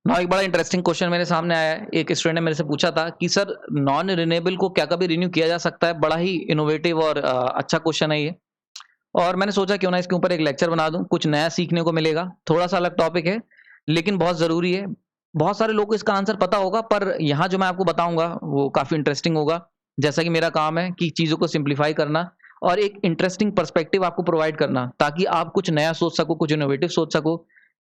ना एक बड़ा इंटरेस्टिंग क्वेश्चन मेरे सामने आया है। एक स्टूडेंट ने मेरे से पूछा था कि सर नॉन रिन्यूएबल को क्या कभी रिन्यू किया जा सकता है? बड़ा ही इनोवेटिव और अच्छा क्वेश्चन है ये। और मैंने सोचा क्यों ना इसके ऊपर एक लेक्चर बना दूँ, कुछ नया सीखने को मिलेगा। थोड़ा-सा अलग टॉपिक है, लेकिन बहुत ज़रूरी है। बहुत सारे लोगों को इसका आंसर पता होगा, पर यहाँ जो मैं आपको बताऊँगा वो काफ़ी इंटरेस्टिंग होगा। जैसा कि मेरा काम है कि चीज़ों को सिम्प्लीफाई करना और एक इंटरेस्टिंग पर्सपेक्टिव आपको प्रोवाइड करना, ताकि आप कुछ नया सोच सको, कुछ इनोवेटिव सोच सको,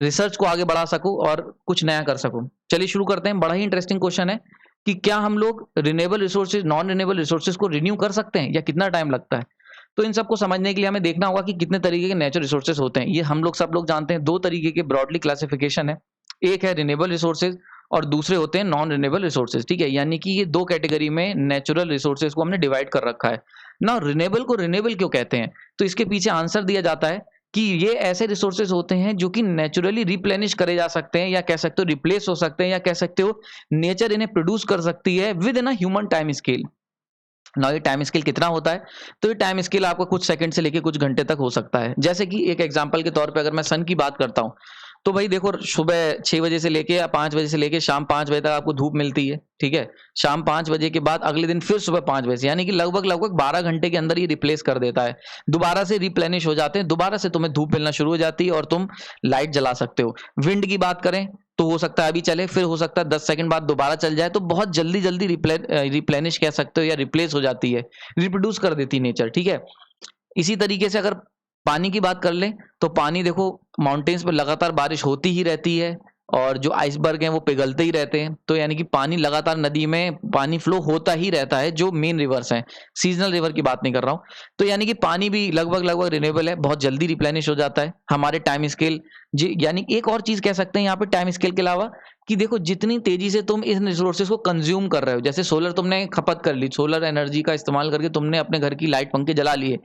रिसर्च को आगे बढ़ा सको और कुछ नया कर सको। चलिए शुरू करते हैं। बड़ा ही इंटरेस्टिंग क्वेश्चन है कि क्या हम लोग renewable resources, non renewable resources को रिन्यू कर सकते हैं या कितना टाइम लगता है? तो इन सबको समझने के लिए हमें देखना होगा कि कितने तरीके के नेचुरल रिसोर्सेज होते हैं। ये हम लोग सब लोग जानते हैं। 2 तरीके के ब्रॉडली क्लासिफिकेशन है। एक है रिन्यूएबल रिसोर्सेज और दूसरे होते हैं नॉन रिन्यूएबल रिसोर्सेज, ठीक है? यानी कि ये 2 कैटेगरी में नेचुरल रिसोर्सेज को हमने डिवाइड कर रखा है। नाउ रिन्यूएबल को रिन्यूएबल क्यों कहते हैं? तो इसके पीछे आंसर दिया जाता है कि ये ऐसे रिसोर्सेज होते हैं जो कि नेचुरली रिप्लेनिश करे जा सकते हैं, या कह सकते हो रिप्लेस हो सकते हैं, या कह सकते हो नेचर इन्हें प्रोड्यूस कर सकती है with in a human time scale. Now ये टाइम स्केल कितना होता है? तो ये टाइम स्केल आपका कुछ सेकंड से लेके कुछ घंटे तक हो सकता है। जैसे कि एक एग्जांपल के तौर पे अगर मैं सन की बात करता हूँ, तो भाई देखो सुबह 6 बजे से लेके या 5 बजे से लेके शाम 5 बजे तक आपको धूप मिलती है, ठीक है? शाम 5 बजे के बाद अगले दिन फिर सुबह 5 बजे से, यानी कि लगभग-लगभग 12 घंटे के अंदर ये रिप्लेस कर देता है। दोबारा से रिप्लेनिश हो जाते हैं, दोबारा से तुम्हें धूप मिलना शुरू हो जाती है और तुम लाइट जला सकते हो। विंड की बात करें तो हो सकता है अभी चले, फिर हो सकता है 10 सेकंड बाद दोबारा चल जाए, तो बहुत जल्दी-जल्दी रिप्लेनिश कह सकते हो या रिप्लेस हो जाती है, रिप्रोड्यूस कर देती है नेचर, ठीक है? इसी तरीके से अगर पानी की बात कर लें, तो पानी देखो माउंटेन्स पे लगातार बारिश होती ही रहती है और जो आइसबर्ग हैं वो पिघलते ही रहते हैं। तो यानी कि पानी लगातार नदी में पानी फ्लो होता ही रहता है, जो मेन रिवर्स हैं। सीज़नल रिवर की बात नहीं कर रहा हूँ। तो यानी कि पानी भी लगभग-लगभग रिन्यूएबल है, बहुत जल्दी रिप्लेनिश हो जाता है। हमारे टाइम स्केल जी यानी एक और चीज़ कह सकते हैं यहाँ पे टाइम स्केल के अलावा कि देखो जितनी तेज़ी से तुम इन रिसोर्सेज़ को कंज़्यूम कर रहे हो, जैसे सोलर तुमने खपत कर ली, सोलर एनर्जी का इस्तेमाल करके तुमने अपने घर की लाइट, पंखे जला लिए।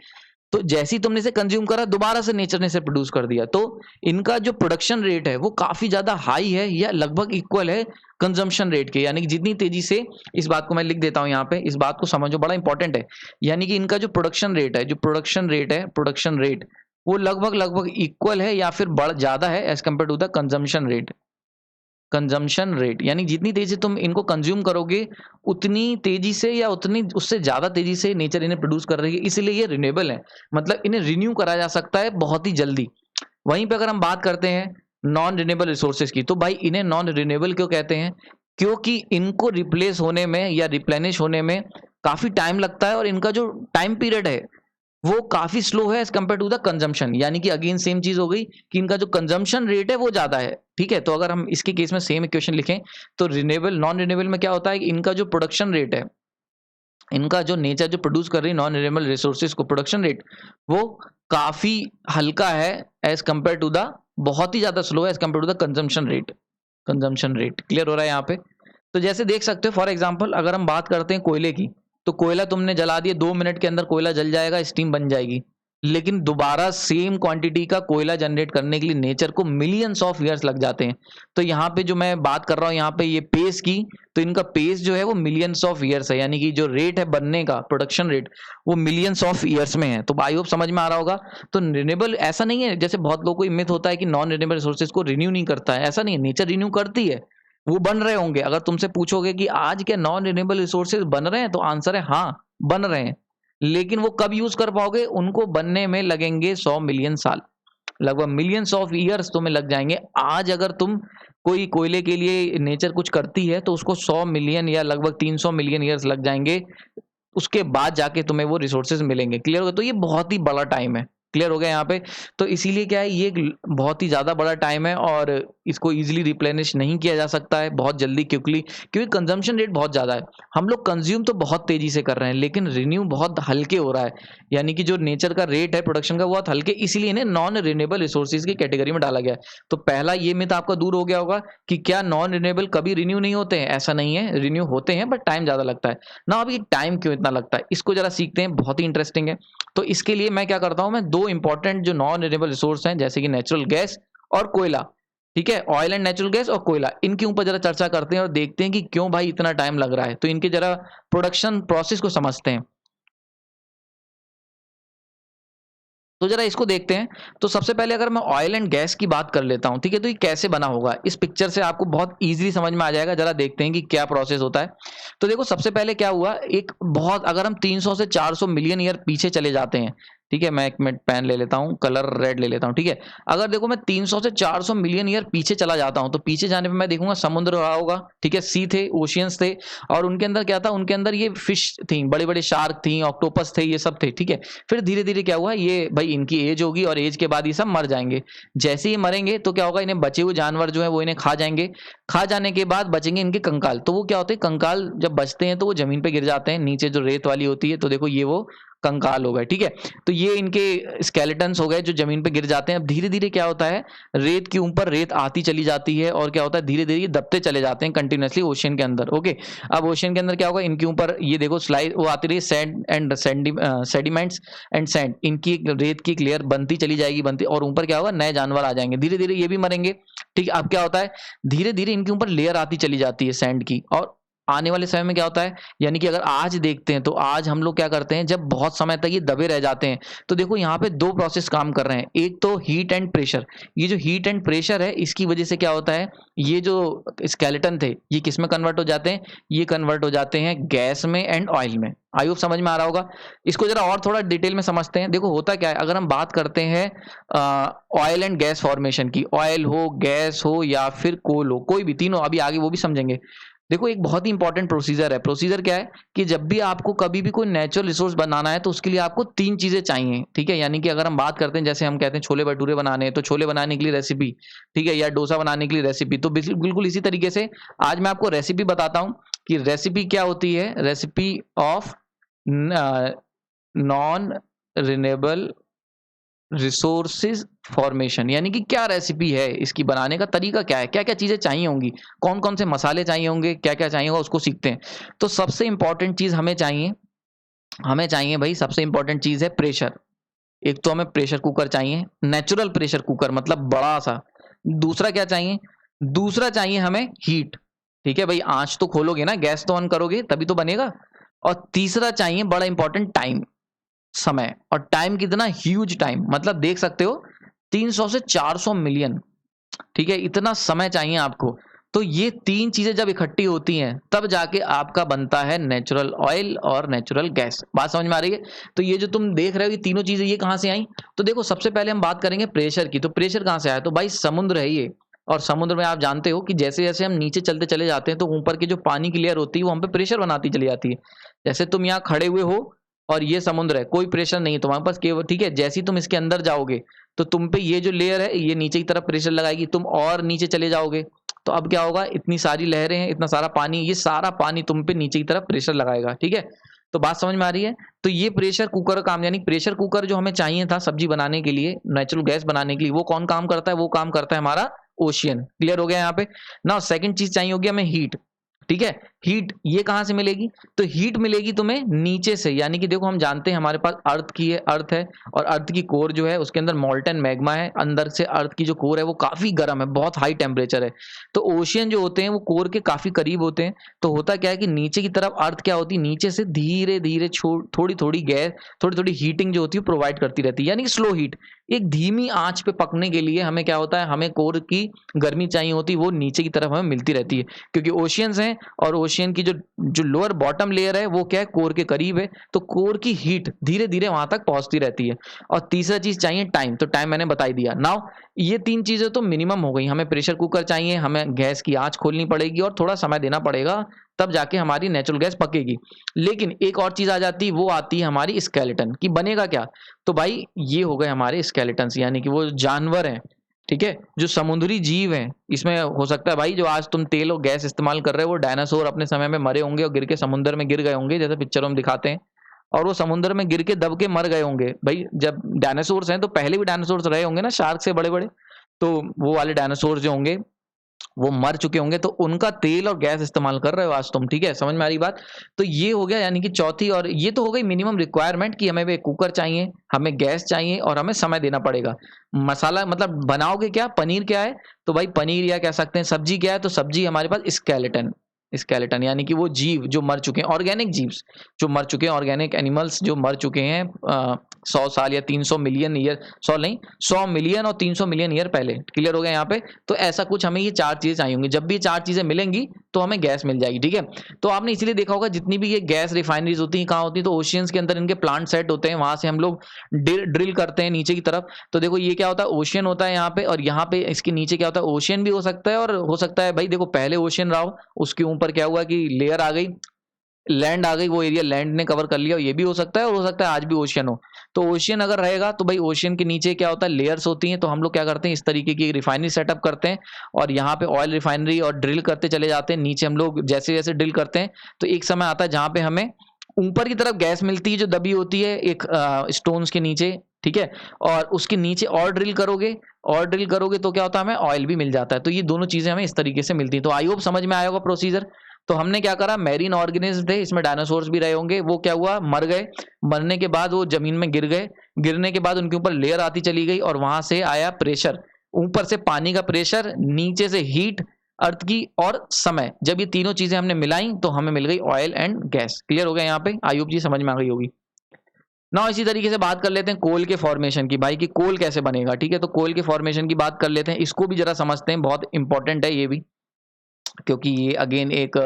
तो जैसे ही तुमने इसे कंज़्यूम करा, दोबारा से नेचर ने इसे प्रोड्यूस कर दिया। तो इनका जो प्रोडक्शन रेट है वो काफ़ी ज़्यादा हाई है या लगभग इक्वल है कंज़म्पशन रेट के। यानी कि जितनी तेज़ी से, इस बात को मैं लिख देता हूँ यहाँ पे, इस बात को समझो, बड़ा इंपॉर्टेंट है। यानी कि इनका जो प्रोडक्शन रेट वो लगभग-लगभग इक्वल है या फिर ज़्यादा है as compare to the consumption rate. यानी जितनी तेजी से तुम इनको कंज्यूम करोगे, उतनी तेजी से या उतनी उससे ज़्यादा तेजी से नेचर इन्हें प्रोड्यूस कर रही है, इसलिए ये रिन्यूएबल है। मतलब इन्हें रिन्यू करा जा सकता है बहुत ही जल्दी। वहीं पे अगर हम बात करते हैं नॉन रिन्यूएबल रिसोर्सेज की, तो भाई इन्हें नॉन रिन्यूएबल क्यों कहते हैं? क्योंकि इनको रिप्लेस होने में या रिप्लेनिश होने में काफ़ी टाइम लगता है और इनका जो टाइम पीरियड है वो काफ़ी स्लो है as compare to the consumption. यानी कि अगेन सेम चीज़ हो गई कि इनका जो कंजम्पशन रेट है वो ज़्यादा है, ठीक है? तो अगर हम इसके केस में सेम इक्वेशन लिखें, तो रिन्यूएबल नॉन रिन्यूएबल में क्या होता है कि इनका जो प्रोडक्शन रेट है, इनका जो नेचर जो प्रोड्यूस कर रही है नॉन रिन्यूएबल रिसोर्सेज को, प्रोडक्शन रेट वो काफ़ी हल्का है एज़ कम्पेयर टू द, बहुत ही ज़्यादा स्लो है as compare to the consumption rate. Clear हो रहा है यहाँ पे? तो जैसे देख सकते हो फॉर एग्जांपल अगर हम बात करते हैं कोयले की, तो कोयला तुमने जला दिया, 2 मिनट के अंदर कोयला जल जाएगा, स्टीम बन जाएगी। लेकिन दोबारा सेम क्वांटिटी का कोयला जनरेट करने के लिए नेचर को मिलियंस ऑफ ईयर्स लग जाते हैं। तो यहाँ पे जो मैं बात कर रहा हूँ यहाँ पे ये पेस की, तो इनका पेस जो है वो मिलियंस ऑफ ईयर्स है, यानी कि जो रेट है बनने का, प्रोडक्शन रेट, वो मिलियंस ऑफ ईयर्स में है। तो आई होप समझ में आ रहा होगा। तो रिन्यूएबल ऐसा नहीं है जैसे बहुत लोगों को ये मिथ होता है कि नॉन रिन्यूएबल रिसोर्सेज को रिन्यू नहीं करता है, ऐसा नहीं है। नेचर रिन्यू करती है, वो बन रहे होंगे। अगर तुमसे पूछोगे कि आज क्या नॉन रिन्यूएबल रिसोर्सेज बन रहे हैं, तो आंसर है हाँ, बन रहे हैं। लेकिन वो कब यूज़ कर पाओगे? उनको बनने में लगेंगे 100 मिलियन साल, लगभग मिलियंस ऑफ ईयर्स तुम्हें लग जाएँगे। आज अगर तुम कोई कोयले के लिए नेचर कुछ करती है, तो उसको 100 मिलियन या लगभग 300 मिलियन ईयर्स लग जाएँगे। उसके बाद जाके तुम्हें वो रिसोर्सेज मिलेंगे। क्लियर हो गया? तो ये बहुत ही बड़ा टाइम है। क्लियर हो गया यहाँ पे? तो इसीलिए क्या है, ये एक बहुत ही ज़्यादा बड़ा टाइम है और इसको ईज़िली रिप्लेनिश नहीं किया जा सकता है बहुत जल्दी, क्विकली, क्योंकि कंजम्पशन रेट बहुत ज़्यादा है। हम लोग कंज़्यूम तो बहुत तेज़ी से कर रहे हैं, लेकिन रिन्यू बहुत हल्के हो रहा है। यानी कि जो नेचर का रेट है प्रोडक्शन का, वो बहुत हल्के, इसीलिए इन्हें नॉन रिन्यूएबल रिसोर्सेज की कैटेगरी में डाला गया है। तो पहला ये मिथ आपका दूर हो गया होगा कि क्या नॉन रिन्यूएबल कभी रिन्यू नहीं होते हैं? ऐसा नहीं है, रिन्यू होते हैं बट टाइम ज़्यादा लगता है। ना अभी टाइम क्यों इतना लगता है, इसको जरा सीखते हैं, बहुत ही इंटरेस्टिंग है। तो इसके लिए मैं क्या करता हूँ, मैं 2 इंपॉर्टेंट जो नॉन रिन्यूएबल रिसोर्स हैं, जैसे कि नेचुरल गैस और कोयला, ठीक है? ऑयल एंड नेचुरल गैस और कोयला, इनके ऊपर जरा चर्चा करते हैं और देखते हैं कि क्यों भाई इतना टाइम लग रहा है। तो इनके जरा प्रोडक्शन प्रोसेस को समझते हैं। तो जरा इसको देखते हैं। तो सबसे पहले अगर मैं ऑयल एंड गैस की बात कर लेता हूं, ठीक है, तो ये कैसे बना होगा इस पिक्चर से आपको बहुत इजीली समझ में आ जाएगा। जरा देखते हैं कि क्या प्रोसेस होता है। तो देखो सबसे पहले क्या हुआ, एक बहुत अगर हम 300 से 400 मिलियन ईयर पीछे चले जाते हैं, ठीक है, मैं एक मिनट पेन ले लेता हूं, कलर रेड ले लेता हूं, ठीक है। अगर देखो मैं 300 से 400 मिलियन ईयर पीछे चला जाता हूं, तो पीछे जाने पे मैं देखूंगा समुद्र रहा होगा, ठीक है, सी थे, ओशियंस थे, और उनके अंदर क्या था, उनके अंदर ये फिश थी, बड़े बड़े शार्क थी, ऑक्टोपस थे, ये सब थे, ठीक है। फिर धीरे धीरे क्या हुआ, ये भाई इनकी एज होगी और एज के बाद ये सब मर जाएंगे। जैसे ही मरेंगे तो क्या होगा, इन्हें बचे हुए जानवर जो है वो इन्हें खा जाएंगे। खा जाने के बाद बचेंगे इनके कंकाल। तो वो क्या होते हैं, कंकाल जब बचते हैं तो वो जमीन पे गिर जाते हैं, नीचे जो रेत वाली होती है। तो देखो ये वो कंकाल हो गए, ठीक है। तो ये इनके स्केलेटन्स हो गए जो जमीन पे गिर जाते हैं। अब धीरे धीरे क्या होता है, रेत के ऊपर रेत आती चली जाती है, और क्या होता है, धीरे धीरे ये दबते चले जाते हैं कंटिन्यूअसली ओशियन के अंदर। ओके, अब ओशियन के अंदर क्या होगा, इनके ऊपर ये देखो स्लाइड वो आती रही, sand and sediments and sand, इनकी रेत की एक लेयर बनती चली जाएगी, बनती, और ऊपर क्या होगा, नए जानवर आ जाएंगे, धीरे धीरे ये भी मरेंगे, ठीक है। अब क्या होता है, धीरे धीरे इनके ऊपर लेयर आती चली जाती है सैंड की, और आने वाले समय में क्या होता है, यानी कि अगर आज देखते हैं तो आज हम लोग क्या करते हैं, जब बहुत समय तक ये दबे रह जाते हैं, तो देखो यहाँ पे दो प्रोसेस काम कर रहे हैं। एक तो हीट एंड प्रेशर, ये जो हीट एंड प्रेशर है इसकी वजह से क्या होता है, ये जो स्केलेटन थे ये किस में कन्वर्ट हो जाते हैं, ये कन्वर्ट हो जाते हैं गैस में एंड ऑयल में। आई होप समझ में आ रहा होगा। इसको जरा और थोड़ा डिटेल में समझते हैं। देखो होता क्या है, अगर हम बात करते हैं ऑयल एंड गैस फॉर्मेशन की, ऑयल हो, गैस हो, या फिर कोल हो, कोई भी, तीनों अभी आगे वो भी समझेंगे। देखो एक बहुत ही इंपॉर्टेंट प्रोसीजर है। प्रोसीजर क्या है कि जब भी आपको कभी भी कोई नेचुरल रिसोर्स बनाना है तो उसके लिए आपको तीन चीजें चाहिए, ठीक है। यानी कि अगर हम बात करते हैं, जैसे हम कहते हैं छोले भटूरे बनाने हैं, तो छोले बनाने के लिए रेसिपी, ठीक है, या डोसा बनाने के लिए रेसिपी। तो बिल्कुल इसी तरीके से आज मैं आपको रेसिपी बताता हूं कि रेसिपी क्या होती है। Recipe of non renewable resources formation, यानी कि क्या रेसिपी है, इसकी बनाने का तरीका क्या है, क्या क्या चीजें चाहिए होंगी, कौन कौन से मसाले चाहिए होंगे, क्या क्या चाहिए होगा, उसको सीखते हैं। तो सबसे इंपॉर्टेंट चीज हमें चाहिए भाई, सबसे इंपॉर्टेंट चीज है प्रेशर। एक तो हमें प्रेशर कुकर चाहिए, नेचुरल प्रेशर कुकर, मतलब बड़ा सा। दूसरा क्या चाहिए, दूसरा चाहिए हमें हीट, ठीक है भाई, आंच तो खोलोगे ना, गैस तो ऑन करोगे तभी तो बनेगा। और तीसरा चाहिए बड़ा इंपॉर्टेंट टाइम, समय। और टाइम कितना, ह्यूज टाइम, मतलब देख सकते हो 300 से 400 मिलियन, ठीक है, इतना समय चाहिए आपको। तो ये तीन चीजें जब इकट्ठी होती हैं तब जाके आपका बनता है नेचुरल ऑयल और नेचुरल गैस। बात समझ में आ रही है। तो ये जो तुम देख रहे हो ये तीनों चीजें, ये कहां से आई, तो देखो सबसे पहले हम बात करेंगे प्रेशर की। तो प्रेशर कहां से आया, तो भाई समुद्र है ये, और समुद्र में आप जानते हो कि जैसे जैसे हम नीचे चलते चले जाते हैं तो ऊपर की जो पानी की लेयर होती है वो हम पे प्रेशर बनाती चली जाती है। जैसे तुम यहाँ खड़े हुए हो और ये समुद्र है, कोई प्रेशर नहीं है तुम्हारे पास केवल, ठीक है। जैसे ही तुम इसके अंदर जाओगे तो तुम पे ये जो लेयर है ये नीचे की तरफ प्रेशर लगाएगी, तुम और नीचे चले जाओगे तो अब क्या होगा, इतनी सारी लहरें हैं, इतना सारा पानी, ये सारा पानी तुम पे नीचे की तरफ प्रेशर लगाएगा, ठीक है। तो बात समझ में आ रही है। तो ये प्रेशर कुकर का काम, यानी प्रेशर कुकर जो हमें चाहिए था सब्जी बनाने के लिए, नेचुरल गैस बनाने के लिए, वो कौन काम करता है, वो काम करता है हमारा ओशियन। क्लियर हो गया यहाँ पे ना। सेकंड चीज चाहिए होगी हमें हीट, ठीक है। हीट ये कहां से मिलेगी, तो हीट मिलेगी तुम्हें नीचे से, यानी कि देखो हम जानते हैं हमारे पास अर्थ है, और अर्थ की कोर जो है उसके अंदर मोल्टन मैग्मा है। अंदर से अर्थ की जो कोर है वो काफी गर्म है, बहुत हाई टेम्परेचर है। तो ओशियन जो होते हैं वो कोर के काफी करीब होते हैं। तो होता क्या है कि नीचे की तरफ अर्थ क्या होती है, नीचे से धीरे धीरे थोड़ी थोड़ी गैस, थोड़ी थोड़ी हीटिंग जो होती है प्रोवाइड करती रहती है, यानी कि स्लो हीट। एक धीमी आंच पे पकने के लिए हमें क्या होता है, हमें कोर की गर्मी चाहिए होती है, वो नीचे की तरफ हमें मिलती रहती है, क्योंकि ओशियंस हैं और ओशियन की जो जो लोअर बॉटम लेयर है वो क्या है, कोर के करीब है। तो कोर की हीट धीरे धीरे वहां तक पहुंचती रहती है। और तीसरा चीज चाहिए टाइम, तो टाइम मैंने बता ही दिया। नाउ ये तीन चीजें तो मिनिमम हो गई, हमें प्रेशर कुकर चाहिए, हमें गैस की आंच खोलनी पड़ेगी और थोड़ा समय देना पड़ेगा, तब जाके हमारी नेचुरल गैस पकेगी। लेकिन एक और चीज आ जाती है, वो आती है हमारी स्केलेटन की। बनेगा क्या, तो भाई ये हो गए हमारे स्केलेटन, यानी कि वो जानवर हैं, ठीक है, जो समुद्री जीव हैं। इसमें हो सकता है भाई जो आज तुम तेल और गैस इस्तेमाल कर रहे हो वो डायनासोर अपने समय में मरे होंगे और गिर के समुद्र में गिर गए होंगे, जैसे पिक्चरों में दिखाते हैं, और वो समुद्र में गिर के दब के मर गए होंगे। भाई जब डायनासोर्स हैं तो पहले भी डायनासोर्स रहे होंगे ना, शार्क से बड़े बड़े, तो वो वाले डायनासोर जो होंगे वो मर चुके होंगे, तो उनका तेल और गैस इस्तेमाल कर रहे हो आज तुम, ठीक है, समझ में आ रही बात। तो ये हो गया यानी कि चौथी, और ये तो हो गई मिनिमम रिक्वायरमेंट कि हमें कुकर चाहिए, हमें गैस चाहिए और हमें समय देना पड़ेगा। मसाला मतलब बनाओगे क्या, पनीर क्या है, तो भाई पनीर, या कह सकते हैं सब्जी क्या है, तो सब्जी हमारे पास स्केलेटन, स्केलेटन यानी कि वो जीव जो मर चुके हैं, ऑर्गेनिक जीव जो मर चुके हैं, ऑर्गेनिक एनिमल्स जो मर चुके हैं 100 साल या 300 मिलियन ईयर, 100 नहीं 100 मिलियन और 300 मिलियन ईयर पहले। क्लियर हो गया यहाँ पे? तो ऐसा कुछ हमें ये 4 चीजें चाहिए होंगी। जब भी ये 4 चीजें मिलेंगी तो हमें गैस मिल जाएगी। ठीक है, तो आपने इसीलिए देखा होगा जितनी भी ये गैस रिफाइनरीज होती हैं कहाँ होती है, तो ओशियंस के अंदर इनके प्लांट सेट होते हैं, वहां से हम लोग ड्रिल करते हैं नीचे की तरफ। तो देखो ये क्या होता है, ओशियन होता है यहाँ पे, और यहाँ पे इसके नीचे क्या होता है, ओशियन भी हो सकता है, और हो सकता है भाई देखो पहले ओशियन रहा हो, उसके ऊपर क्या हुआ कि लेयर आ गई, लैंड आ गई, वो एरिया लैंड ने कवर कर लिया, ये भी हो सकता है, और हो सकता है आज भी ओशियन हो। तो ओशियन अगर रहेगा तो भाई ओशियन के नीचे क्या होता है, लेयर्स होती हैं। तो हम लोग क्या करते हैं, इस तरीके की रिफाइनरी सेटअप करते हैं, और यहाँ पे ऑयल रिफाइनरी और ड्रिल करते चले जाते हैं। नीचे हम लोग जैसे जैसे ड्रिल करते हैं तो एक समय आता है जहाँ पे हमें ऊपर की तरफ गैस मिलती है जो दबी होती है एक स्टोन्स के नीचे। ठीक है, और उसके नीचे और ड्रिल करोगे, और ड्रिल करोगे तो क्या होता है, हमें ऑयल भी मिल जाता है। तो ये दोनों चीजें हमें इस तरीके से मिलती हैं। तो आई होप समझ में आया होगा प्रोसीजर। तो हमने क्या करा, मैरीन ऑर्गेनिज्म थे, इसमें डायनासोर्स भी रहे होंगे, वो क्या हुआ, मर गए। मरने के बाद वो जमीन में गिर गए, गिरने के बाद उनके ऊपर लेयर आती चली गई, और वहां से आया प्रेशर, ऊपर से पानी का प्रेशर, नीचे से हीट अर्थ की, और समय। जब ये तीनों चीजें हमने मिलाई तो हमें मिल गई ऑयल एंड गैस। क्लियर हो गया यहाँ पे? आई होप जी समझ में आ गई होगी। ना इसी तरीके से बात कर लेते हैं कोल के फॉर्मेशन की, भाई कि कोल कैसे बनेगा। ठीक है, तो कोल के फॉर्मेशन की बात कर लेते हैं, इसको भी जरा समझते हैं, बहुत इंपॉर्टेंट है ये भी, क्योंकि ये अगेन एक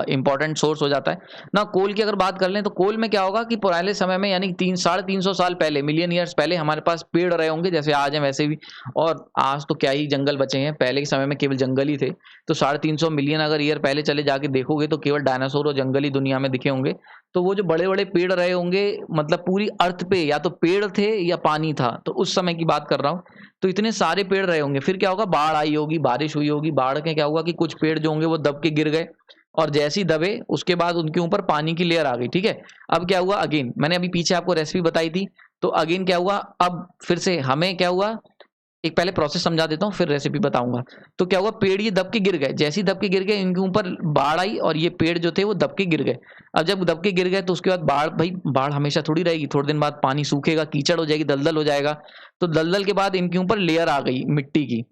इंपॉर्टेंट सोर्स हो जाता है ना। कोल की अगर बात कर लें तो कोल में क्या होगा कि पुराने समय में, यानी 300-350 साल पहले, मिलियन ईयर्स पहले हमारे पास पेड़ रहे होंगे जैसे आज हैं वैसे भी। और आज तो क्या ही जंगल बचे हैं, पहले के समय में केवल जंगल ही थे। तो 350 मिलियन अगर ईयर पहले चले जाके देखोगे तो केवल डायनासोर और जंगल ही दुनिया में दिखे होंगे। तो वो जो बड़े बड़े पेड़ रहे होंगे, मतलब पूरी अर्थ पे या तो पेड़ थे या पानी था, तो उस समय की बात कर रहा हूँ। तो इतने सारे पेड़ रहे होंगे, फिर क्या होगा, बाढ़ आई होगी, बारिश हुई होगी, बाढ़ के क्या हुआ कि कुछ पेड़ जो होंगे वो दब के गिर गए, और जैसे ही दबे उसके बाद उनके ऊपर पानी की लेयर आ गई। ठीक है, अब क्या हुआ, अगेन मैंने अभी पीछे आपको रेसिपी बताई थी, तो अगेन क्या हुआ, अब फिर से हमें क्या हुआ, एक पहले प्रोसेस समझा देता हूँ फिर रेसिपी बताऊंगा। तो क्या हुआ, पेड़ ये दब के गिर गए, जैसे ही दब के गिर गए इनके ऊपर बाढ़ आई, और ये पेड़ जो थे वो दब के गिर गए। अब जब दब के गिर गए तो उसके बाद बाढ़, भाई बाढ़ हमेशा थोड़ी रहेगी, थोड़े दिन बाद पानी सूखेगा, कीचड़ हो जाएगी, दलदल हो जाएगा। तो दलदल के बाद इनके ऊपर लेयर आ गई मिट्टी की,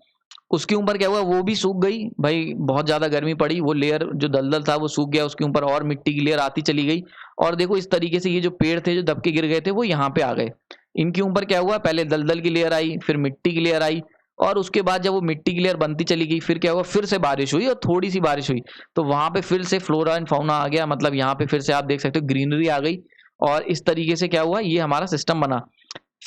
उसके ऊपर क्या हुआ, वो भी सूख गई, भाई बहुत ज्यादा गर्मी पड़ी, वो लेयर जो दलदल था वो सूख गया, उसके ऊपर और मिट्टी की लेयर आती चली गई। और देखो इस तरीके से ये जो पेड़ थे जो दब के गिर गए थे वो यहाँ पे आ गए। इनके ऊपर क्या हुआ, पहले दलदल की लेयर आई, फिर मिट्टी की लेयर आई, और उसके बाद जब वो मिट्टी की लेयर बनती चली गई, फिर क्या हुआ, फिर से बारिश हुई, और थोड़ी सी बारिश हुई, तो वहां पे फिर से फ्लोरा एंड फाउना आ गया, मतलब यहाँ पे फिर से आप देख सकते हो ग्रीनरी आ गई। और इस तरीके से क्या हुआ, ये हमारा सिस्टम बना।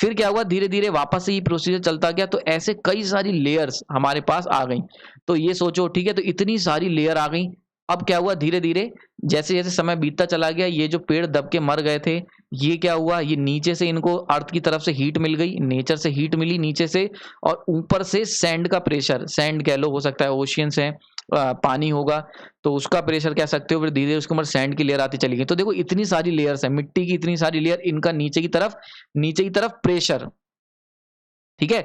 फिर क्या हुआ, धीरे धीरे वापस से ये प्रोसीजर चलता गया, तो ऐसे कई सारी लेयर्स हमारे पास आ गई। तो ये सोचो, ठीक है, तो इतनी सारी लेयर आ गई। अब क्या हुआ, धीरे धीरे जैसे जैसे समय बीतता चला गया, ये जो पेड़ दब के मर गए थे, ये क्या हुआ, ये नीचे से इनको अर्थ की तरफ से हीट मिल गई, नेचर से हीट मिली नीचे से, और ऊपर से सैंड का प्रेशर, सैंड कह लो, हो सकता है ओशियन से पानी होगा, तो उसका प्रेशर कह सकते हो। फिर धीरे धीरे उसके ऊपर सैंड की लेयर आती चली गई। तो देखो इतनी सारी लेयर्स है, मिट्टी की इतनी सारी लेयर, इनका नीचे की तरफ प्रेशर। ठीक है,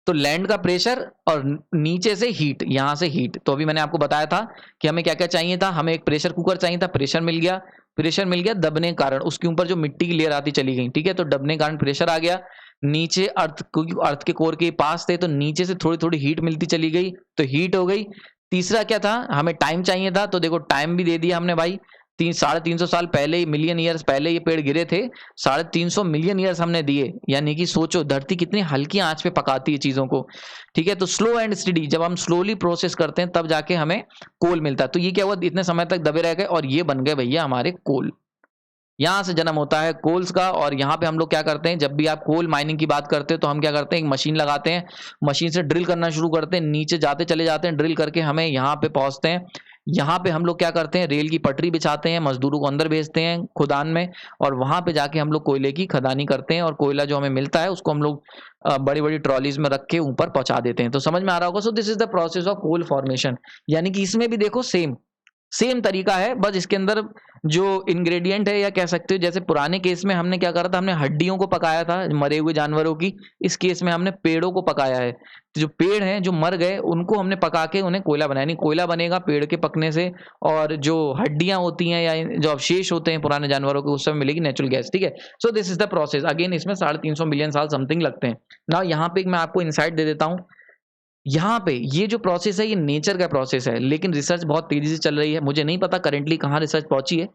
तो लैंड का प्रेशर और नीचे से हीट, यहां से हीट। तो अभी मैंने आपको बताया था कि हमें क्या क्या चाहिए था, हमें एक प्रेशर कुकर चाहिए था, प्रेशर मिल गया, प्रेशर मिल गया, दबने के कारण उसके ऊपर जो मिट्टी की लेयर आती चली गई। ठीक है, तो दबने के कारण प्रेशर आ गया, नीचे अर्थ, क्योंकि अर्थ के कोर के पास थे तो नीचे से थोड़ी थोड़ी हीट मिलती चली गई, तो हीट हो गई। तीसरा क्या था, हमें टाइम चाहिए था, तो देखो टाइम भी दे दिया हमने भाई। 300-350 साल पहले, मिलियन ईयर्स पहले ये पेड़ गिरे थे, 350 मिलियन ईयर्स हमने दिए। यानी कि सोचो धरती कितनी हल्की आंच पे पकाती है चीजों को। ठीक है, तो स्लो एंड स्टडी, जब हम स्लोली प्रोसेस करते हैं तब जाके हमें कोल मिलता है। तो ये क्या हुआ, इतने समय तक दबे रह गए, और ये बन गए भैया हमारे कोल। यहाँ से जन्म होता है कोल्स का। और यहाँ पे हम लोग क्या करते हैं, जब भी आप कोल माइनिंग की बात करते हैं तो हम क्या करते हैं, एक मशीन लगाते हैं, मशीन से ड्रिल करना शुरू करते हैं, नीचे जाते चले जाते हैं, ड्रिल करके हमें यहाँ पे पहुंचते हैं। यहाँ पे हम लोग क्या करते हैं, रेल की पटरी बिछाते हैं, मजदूरों को अंदर भेजते हैं खुदान में, और वहां पे जाके हम लोग कोयले की खदानी करते हैं, और कोयला जो हमें मिलता है उसको हम लोग बड़ी बड़ी ट्रॉलीज में रख के ऊपर पहुंचा देते हैं। तो समझ में आ रहा होगा। So this is the process of coal formation. यानी कि इसमें भी देखो सेम सेम तरीका है, बस इसके अंदर जो इंग्रेडिएंट है, या कह सकते हो जैसे पुराने केस में हमने क्या करा था, हमने हड्डियों को पकाया था, मरे हुए जानवरों की। इस केस में हमने पेड़ों को पकाया है। तो जो पेड़ हैं जो मर गए उनको हमने पका के उन्हें कोयला बनाया। नहीं, कोयला बनेगा पेड़ के पकने से, और जो हड्डियां होती हैं या जो अवशेष होते हैं पुराने जानवरों के, उस समय मिलेगी नेचुरल गैस। ठीक है, सो this is the process. Again इसमें 350 मिलियन साल समथिंग लगते हैं ना। यहाँ पे मैं आपको इंसाइट दे देता हूँ, यहाँ पे ये जो प्रोसेस है ये नेचर का प्रोसेस है, लेकिन रिसर्च बहुत तेजी से चल रही है। मुझे नहीं पता करेंटली कहाँ रिसर्च पहुंची है,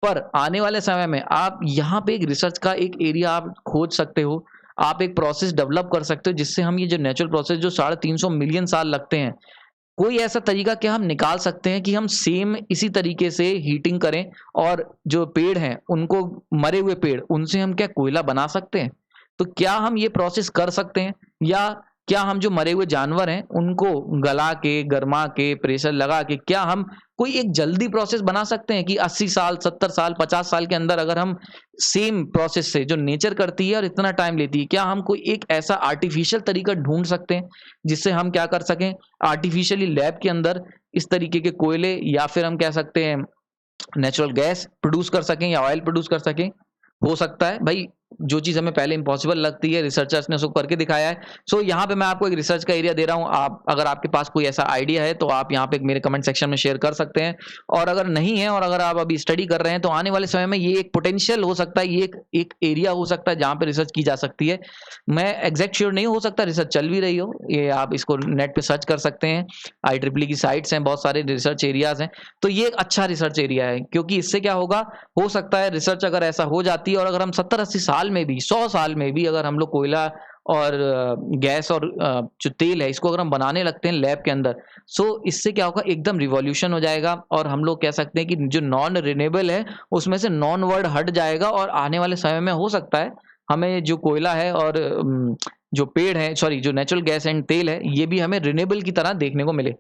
पर आने वाले समय में आप यहाँ पे एक रिसर्च का एक एरिया आप खोज सकते हो। आप एक प्रोसेस डेवलप कर सकते हो जिससे हम ये जो नेचुरल प्रोसेस जो 350 मिलियन साल लगते हैं, कोई ऐसा तरीका क्या हम निकाल सकते हैं कि हम सेम इसी तरीके से हीटिंग करें और जो पेड़ हैं उनको, मरे हुए पेड़, उनसे हम क्या कोयला बना सकते हैं? तो क्या हम ये प्रोसेस कर सकते हैं? या क्या हम जो मरे हुए जानवर हैं उनको गला के, गरमा के, प्रेशर लगा के क्या हम कोई एक जल्दी प्रोसेस बना सकते हैं कि 80 साल, 70 साल, 50 साल के अंदर अगर हम सेम प्रोसेस से जो नेचर करती है और इतना टाइम लेती है, क्या हम कोई एक ऐसा आर्टिफिशियल तरीका ढूँढ सकते हैं जिससे हम क्या कर सकें, आर्टिफिशियली लैब के अंदर इस तरीके के कोयले या फिर हम कह सकते हैं नेचुरल गैस प्रोड्यूस कर सकें या ऑयल प्रोड्यूस कर सकें? हो सकता है भाई, जो चीज़ हमें पहले इम्पॉसिबल लगती है, रिसर्चर्स ने उसको करके दिखाया है। सो यहाँ पे मैं आपको एक रिसर्च का एरिया दे रहा हूँ। आप अगर आपके पास कोई ऐसा आइडिया है तो आप यहाँ पे मेरे कमेंट सेक्शन में शेयर कर सकते हैं। और अगर नहीं है और अगर आप अभी स्टडी कर रहे हैं तो आने वाले समय में ये एक पोटेंशियल हो सकता है, ये एक एरिया हो सकता है जहाँ पे रिसर्च की जा सकती है। मैं एग्जैक्ट श्योर नहीं हो सकता रिसर्च चल भी रही हो, ये आप इसको नेट पे सर्च कर सकते हैं। IEEE की साइट्स हैं, बहुत सारे रिसर्च एरियाज हैं। तो ये एक अच्छा रिसर्च एरिया है क्योंकि इससे क्या होगा, हो सकता है रिसर्च अगर ऐसा हो जाती है और अगर हम 70-80 साल में भी, 100 साल में भी अगर हम लोग कोयला और गैस और जो तेल है इसको अगर हम बनाने लगते हैं लैब के अंदर, सो इससे क्या होगा, एकदम रिवॉल्यूशन हो जाएगा और हम लोग कह सकते हैं कि जो नॉन रिन्यूएबल है उसमें से नॉन वर्ड हट जाएगा और आने वाले समय में हो सकता है हमें जो कोयला है और जो पेड़ है, सॉरी, जो नेचुरल गैस एंड तेल है, ये भी हमें रिन्यूएबल की तरह देखने को मिले।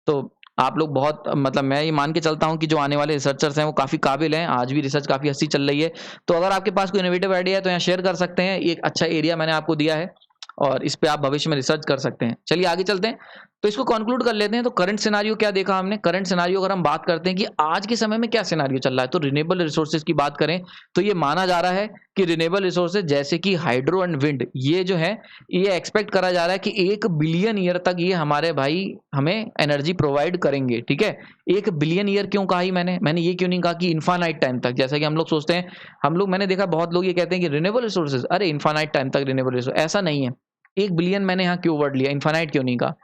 तो आप लोग बहुत, मतलब मैं ये मान के चलता हूँ कि जो आने वाले रिसर्चर्स हैं वो काफ़ी काबिल हैं। आज भी रिसर्च काफ़ी अच्छी चल रही है। तो अगर आपके पास कोई इनोवेटिव आइडिया है तो यहाँ शेयर कर सकते हैं। ये एक अच्छा एरिया मैंने आपको दिया है और इस पे आप भविष्य में रिसर्च कर सकते हैं। चलिए आगे चलते हैं। तो इसको कंक्लूड कर लेते हैं। तो करंट सिनेरियो क्या देखा हमने? करंट सिनेरियो अगर हम बात करते हैं कि आज के समय में क्या सिनेरियो चल रहा है, तो रिन्यूएबल रिसोर्सेज की बात करें तो ये माना जा रहा है कि रिन्यूएबल रिसोर्सेज जैसे कि हाइड्रो एंड विंड, ये जो है ये एक्सपेक्ट करा जा रहा है कि 1 बिलियन ईयर तक ये हमारे भाई हमें एनर्जी प्रोवाइड करेंगे। ठीक है, 1 बिलियन ईयर क्यों कहा ही मैंने ये क्यों नहीं कहा कि इन्फानाइट टाइम तक, जैसा कि हम लोग सोचते हैं। हम लोग, मैंने देखा बहुत लोग ये कहते हैं कि रिन्यूएबल रिसोर्सेज, अरे इन्फानाइट टाइम तक रिन्यूएबल रिसोर्स, ऐसा नहीं है। 1 बिलियन मैंने यहाँ क्यों वर्ड लिया, इन्फानाइट क्यों नहीं कहा?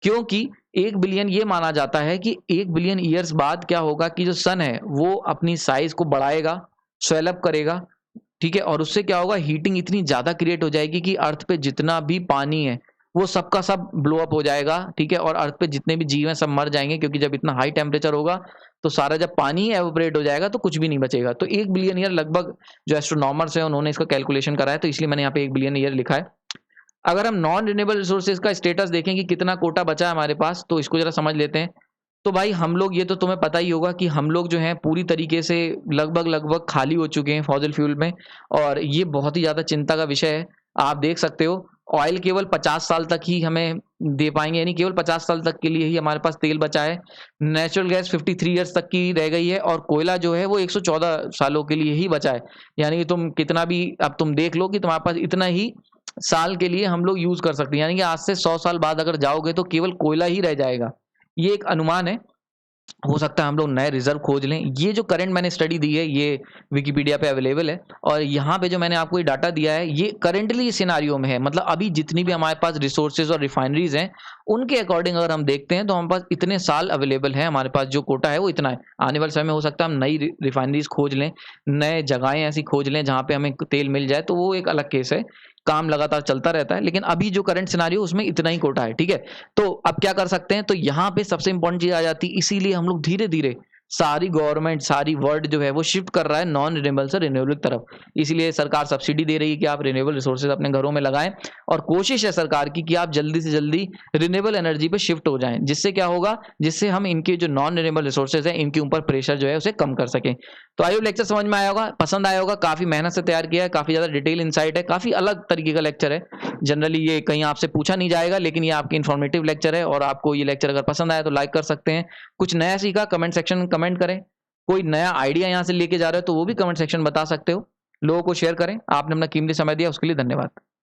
क्योंकि 1 बिलियन ये माना जाता है कि 1 बिलियन ईयर्स बाद क्या होगा कि जो सन है वो अपनी साइज को बढ़ाएगा, स्वेल अप करेगा। ठीक है, और उससे क्या होगा, हीटिंग इतनी ज्यादा क्रिएट हो जाएगी कि अर्थ पे जितना भी पानी है वो सबका सब ब्लो अप हो जाएगा। ठीक है, और अर्थ पे जितने भी जीव हैं सब मर जाएंगे क्योंकि जब इतना हाई टेम्परेचर होगा तो सारा जब पानी एवोपरेट हो जाएगा तो कुछ भी नहीं बचेगा। तो 1 बिलियन ईयर लगभग जो एस्ट्रोनॉमर्स हैं उन्होंने इसका कैलकुलेशन करा है, तो इसलिए मैंने यहाँ पे 1 बिलियन ईयर लिखा है। अगर हम नॉन रिन्यूएबल रिसोर्सेज का स्टेटस देखें कि कितना कोटा बचा है हमारे पास, तो इसको जरा समझ लेते हैं। तो भाई हम लोग, ये तो तुम्हें पता ही होगा कि हम लोग जो हैं पूरी तरीके से लगभग खाली हो चुके हैं फॉसिल फ्यूल में, और ये बहुत ही ज़्यादा चिंता का विषय है। आप देख सकते हो ऑयल केवल 50 साल तक ही हमें दे पाएंगे, यानी केवल 50 साल तक के लिए ही हमारे पास तेल बचा है। नेचुरल गैस 53 ईयर्स तक की रह गई है और कोयला जो है वो 114 सालों के लिए ही बचा है। यानी कि तुम कितना भी, अब तुम देख लो कि तुम्हारे पास इतना ही साल के लिए हम लोग यूज कर सकते हैं, यानी कि आज से 100 साल बाद अगर जाओगे तो केवल कोयला ही रह जाएगा। ये एक अनुमान है, हो सकता है हम लोग नए रिजर्व खोज लें। ये जो करंट मैंने स्टडी दी है ये विकिपीडिया पे अवेलेबल है, और यहाँ पे जो मैंने आपको ये डाटा दिया है ये करंटली सिनारियो में है। मतलब अभी जितनी भी हमारे पास रिसोर्सेज और रिफाइनरीज हैं उनके अकॉर्डिंग अगर हम देखते हैं तो हमारे पास इतने साल अवेलेबल है, हमारे पास जो कोटा है वो इतना है। आने वाले समय में हो सकता है हम नई रिफाइनरीज खोज लें, नए जगहें ऐसी खोज लें जहाँ पे हमें तेल मिल जाए, तो वो एक अलग केस है। काम लगातार चलता रहता है, लेकिन अभी जो करंट सिनारियो उसमें इतना ही कोटा है। ठीक है, तो अब क्या कर सकते हैं, तो यहाँ पे सबसे इंपॉर्टेंट चीज आ जाती है। इसीलिए हम लोग धीरे धीरे सारी गवर्नमेंट, सारी वर्ल्ड जो है वो शिफ्ट कर रहा है नॉन रिन्यूएबल से रिन्यूएबल की तरफ। इसलिए सरकार सब्सिडी दे रही है कि आप रिन्यूएबल रिसोर्सेज अपने घरों में लगाएं, और कोशिश है सरकार की कि आप जल्दी से जल्दी रिन्यूएबल एनर्जी पे शिफ्ट हो जाएं। जिससे क्या होगा, जिससे हम इनके जो नॉन रिन्यूएबल रिसोर्सेज है इनके ऊपर प्रेशर जो है उसे कम कर सकें। तो आई होप लेक्चर समझ में आया होगा, पसंद आया होगा। काफी मेहनत से तैयार किया है, काफी ज्यादा डिटेल इंसाइट है, काफी अलग तरीके का लेक्चर है। जनरली ये कहीं आपसे पूछा नहीं जाएगा, लेकिन ये आपके इन्फॉर्मेटिव लेक्चर है, और आपको ये लेक्चर अगर पसंद आया तो लाइक कर सकते हैं। कुछ नया सीखा कमेंट सेक्शन में कमेंट करें, कोई नया आइडिया यहाँ से लेके जा रहे हो तो वो भी कमेंट सेक्शन में बता सकते हो। लोगों को शेयर करें। आपने अपना कीमती समय दिया उसके लिए धन्यवाद।